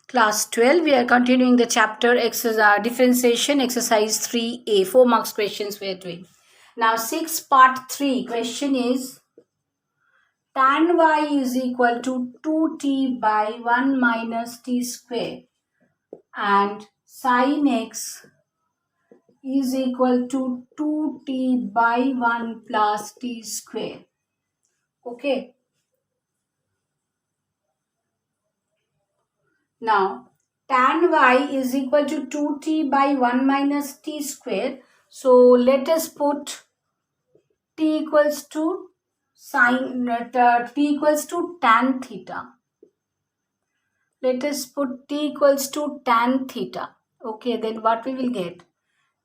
Class 12, we are continuing the chapter differentiation exercise 3A. 4 marks questions we are doing. Now 6 part 3 question is tan y is equal to 2t by 1 minus t square and sin x is equal to 2t by 1 plus t square. Okay. Now, tan y is equal to 2t by 1 minus t square. So, let us put t equals to t equals to tan theta. Let us put t equals to tan theta. Okay, then what we will get?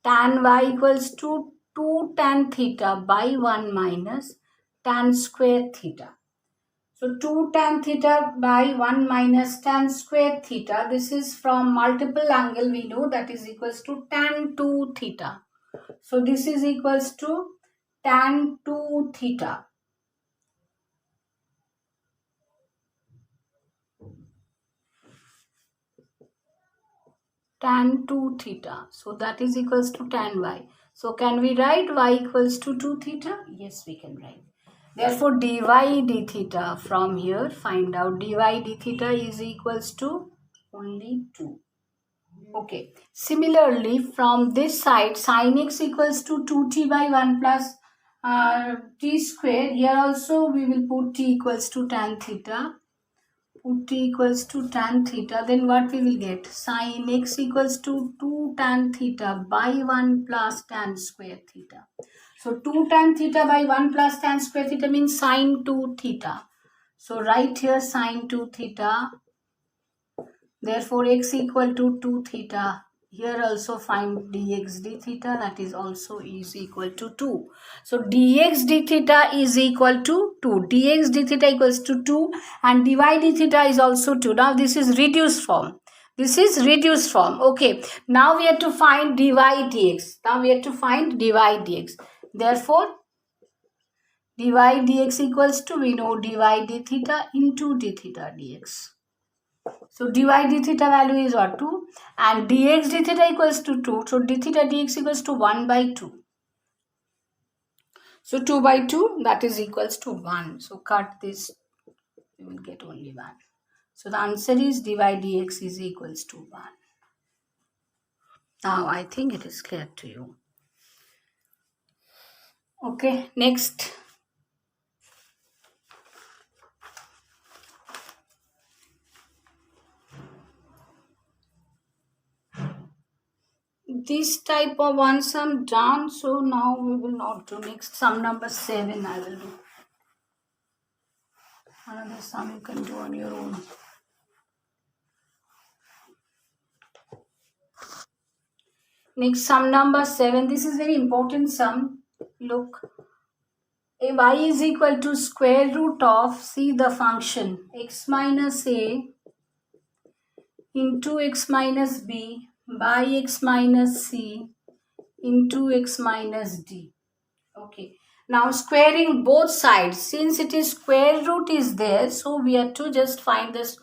Tan y equals to 2 tan theta by 1 minus tan square theta. So 2 tan theta by 1 minus tan square theta. This is from multiple angle we know that is equals to tan 2 theta. So this is equals to tan 2 theta. Tan 2 theta. So that is equals to tan y. So can we write y equals to 2 theta? Yes, we can write. Therefore, dy d theta from here, find out dy d theta is equals to only 2. Okay. Similarly, from this side, sin x equals to 2t by 1 plus t square. Here also we will put t equals to tan theta. Put t equals to tan theta. Then what we will get? Sin x equals to 2 tan theta by 1 plus tan square theta. So 2 tan theta by 1 plus tan square theta means sin 2 theta. So write here sin 2 theta. Therefore x equal to 2 theta. Here also find dx d theta, that is also is equal to 2. So dx d theta is equal to 2. Dx d theta equals to 2 and dy d theta is also 2. Now this is reduced form. This is reduced form. Okay. Now we have to find dy dx. Now we have to find dy dx. Therefore dy dx equals to, we know dy d theta into d theta dx. So dy d theta value is what? 2 and dx d theta equals to 2. So d theta dx equals to 1 by 2. So 2 by 2 that is equals to 1. So cut this, we will get only 1. So the answer is dy dx is equals to 1. Now I think it is clear to you. Okay, next. This type of one sum done, so now we will not do. Next sum number 7 I will do. Another sum you can do on your own. Next sum number 7. This is very important sum. Look, a y is equal to square root of, see the function, x minus a into x minus b by x minus c into x minus d. Okay. Now squaring both sides, since it is square root is there, so we have to just find this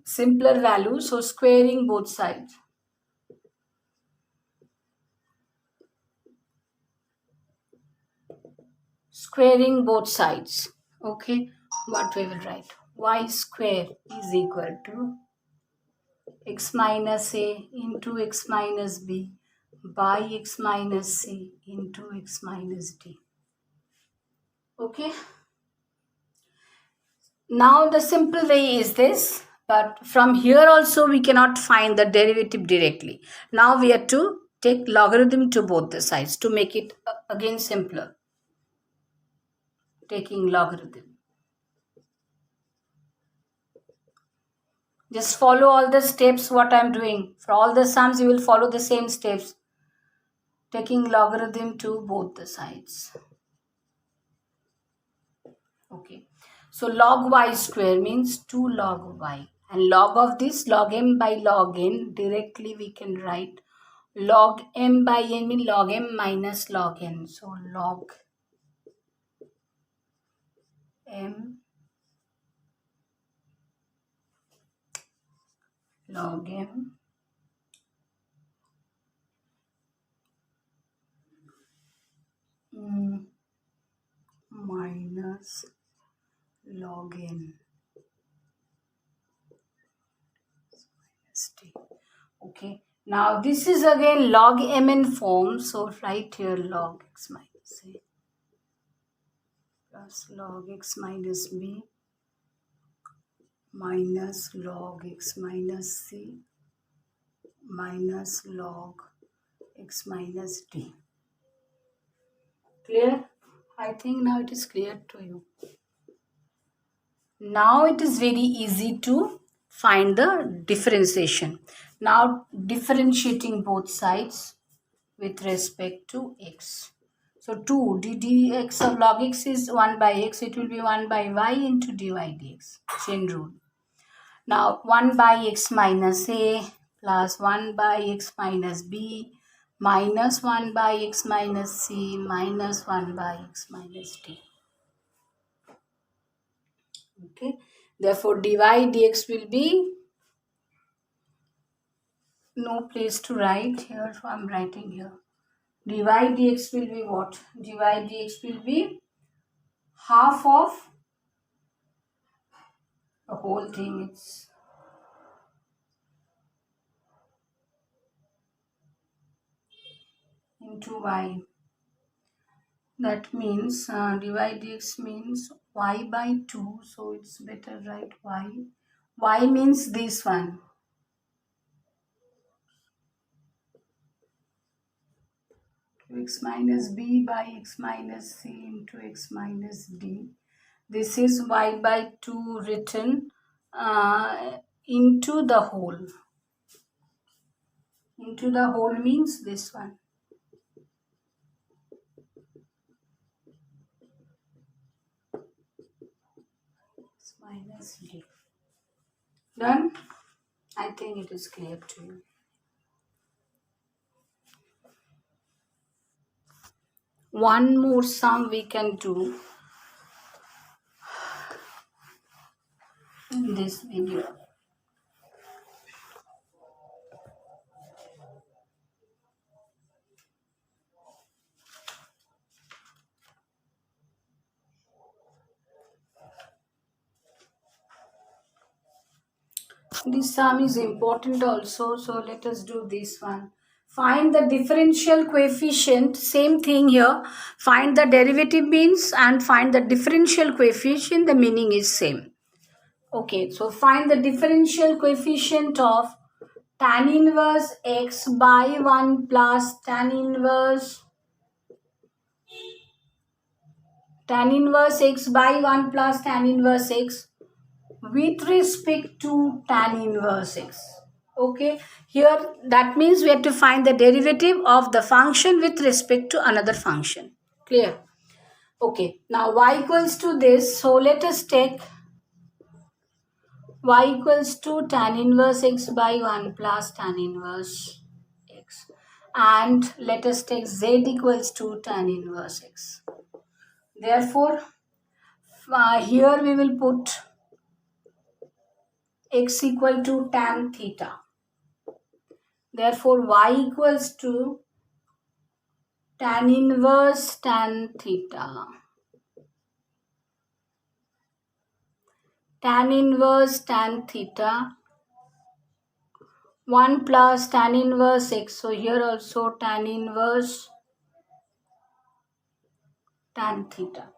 simpler value. So squaring both sides. Squaring both sides. Okay. What we will write? Y square is equal to x minus a into x minus b by x minus c into x minus d. Okay. Now the simple way is this, but from here also we cannot find the derivative directly. Now we have to take logarithm to both the sides to make it again simpler. Taking logarithm. Just follow all the steps what I am doing. For all the sums you will follow the same steps. Taking logarithm to both the sides. Okay. So log y square means 2 log y. And log of this, log m by log n, directly we can write log m by n means log m minus log n. So log m log m minus log n minus t. Okay, now this is again log m in form, so write here log x minus a plus log x minus b minus log x minus c minus log x minus d. Clear? I think now it is clear to you. Now it is very easy to find the differentiation. Now differentiating both sides with respect to x. So 2 dx of log x is 1 by x. It will be 1 by y into dy dx. Chain rule. Now 1 by x minus a plus 1 by x minus b minus 1 by x minus c minus 1 by x minus d. Okay. Therefore, dy dx will be no place to write here, so I am writing here. Dy dx will be what? Dy dx will be half of the whole thing. It's into y. That means dy dx means y by 2. So it's better write y. Y means this one. X minus b by x minus c into x minus d. This is y by 2 written into the whole. Into the whole means this one. X minus d. Done? I think it is clear to you. One more sum we can do in this video. This sum is important also, so let us do this one. Find the differential coefficient, same thing here. Find the derivative means and find the differential coefficient, the meaning is same. Okay, so find the differential coefficient of tan inverse x by 1 plus tan inverse x by 1 plus tan inverse x with respect to tan inverse x. Okay, here that means we have to find the derivative of the function with respect to another function. Clear? Okay, now y equals to this, so let us take y equals to tan inverse x by 1 plus tan inverse x, and let us take z equals to tan inverse x. Therefore, here we will put x equal to tan theta. Therefore, y equals to tan inverse tan theta. Tan inverse tan theta 1 plus tan inverse x. So here also tan inverse tan theta.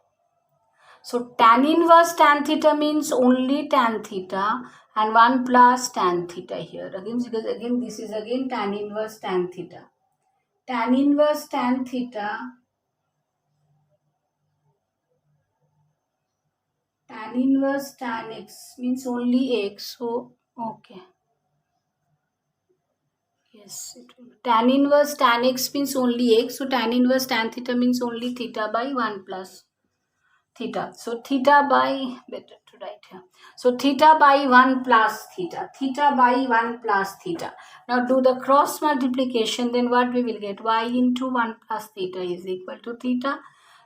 So tan inverse tan theta means only tan theta and 1 plus tan theta here. Again, because again this is again tan inverse tan theta. Tan inverse tan theta, tan inverse tan x means only x. So okay. Yes, it will. Tan inverse tan x means only x. So tan inverse tan theta means only theta by 1 plus theta. So theta by, better to write here. So theta by 1 plus theta. Theta by 1 plus theta. Now do the cross multiplication. Then what we will get? Y into 1 plus theta is equal to theta.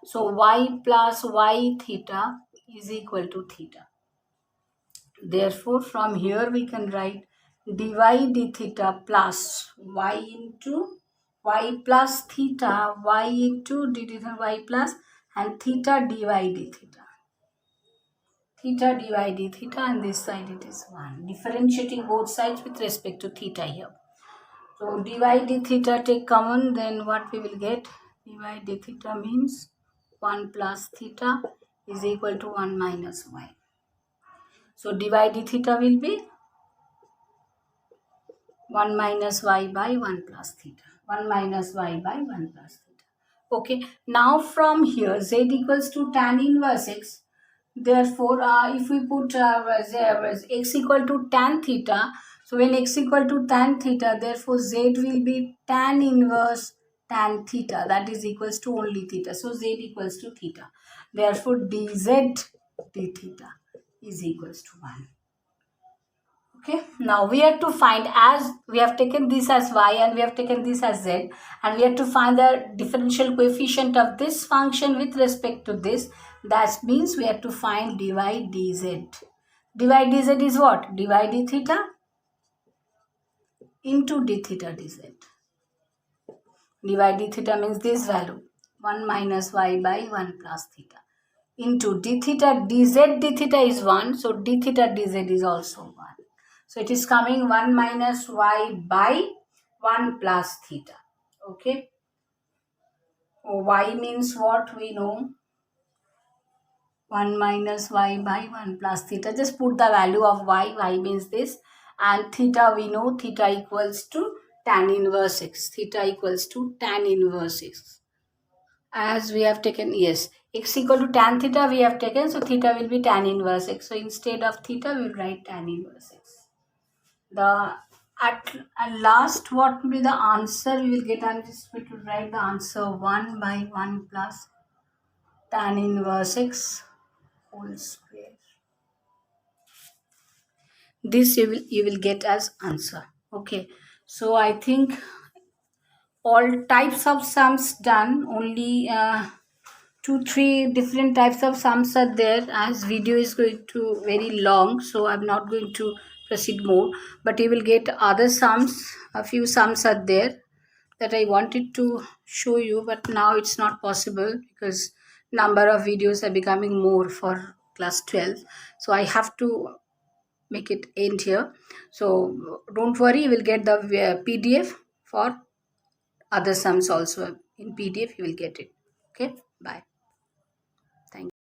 So y plus y theta is equal to theta. Therefore, from here we can write dy d theta plus y into y plus theta, y into d theta y plus, and theta dy d theta. Theta dy d theta, and this side it is 1. Differentiating both sides with respect to theta here. So dy d theta take common, then what we will get? Dy d theta means 1 plus theta is equal to 1 minus y. So dy d theta will be 1 minus y by 1 plus theta. 1 minus y by 1 plus theta. Okay, now from here z equals to tan inverse x. Therefore, if we put x equal to tan theta, so when x equal to tan theta, therefore z will be tan inverse tan theta, that is equals to only theta. So z equals to theta. Therefore, dz d theta is equals to 1. Okay, now we have to find, as we have taken this as y and we have taken this as z, and we have to find the differential coefficient of this function with respect to this. That means we have to find dy dz. Dy dz is what? Dy d theta into d theta dz. Dy d theta means this value, 1 minus y by 1 plus theta, into d theta dz is 1, so d theta dz is also 1. So it is coming 1 minus y by 1 plus theta. Okay. Y means what we know? 1 minus y by 1 plus theta. Just put the value of y. Y means this. And theta we know. Theta equals to tan inverse x. Theta equals to tan inverse x. As we have taken, yes, x equal to tan theta we have taken. So theta will be tan inverse x. So instead of theta we will write tan inverse x. At last, what will be the answer we will get? I'm just going to write the answer 1 by 1 plus tan inverse x whole square. This you will get as answer. Okay, so I think all types of sums done. Only 2-3 different types of sums are there, as video is going to very long, so I'm not going to proceed more, but you will get other sums. A few sums are there that I wanted to show you, but now it's not possible because number of videos are becoming more for class 12, so I have to make it end here. So don't worry, you will get the PDF for other sums also. In PDF you will get it. Okay, bye. Thank you.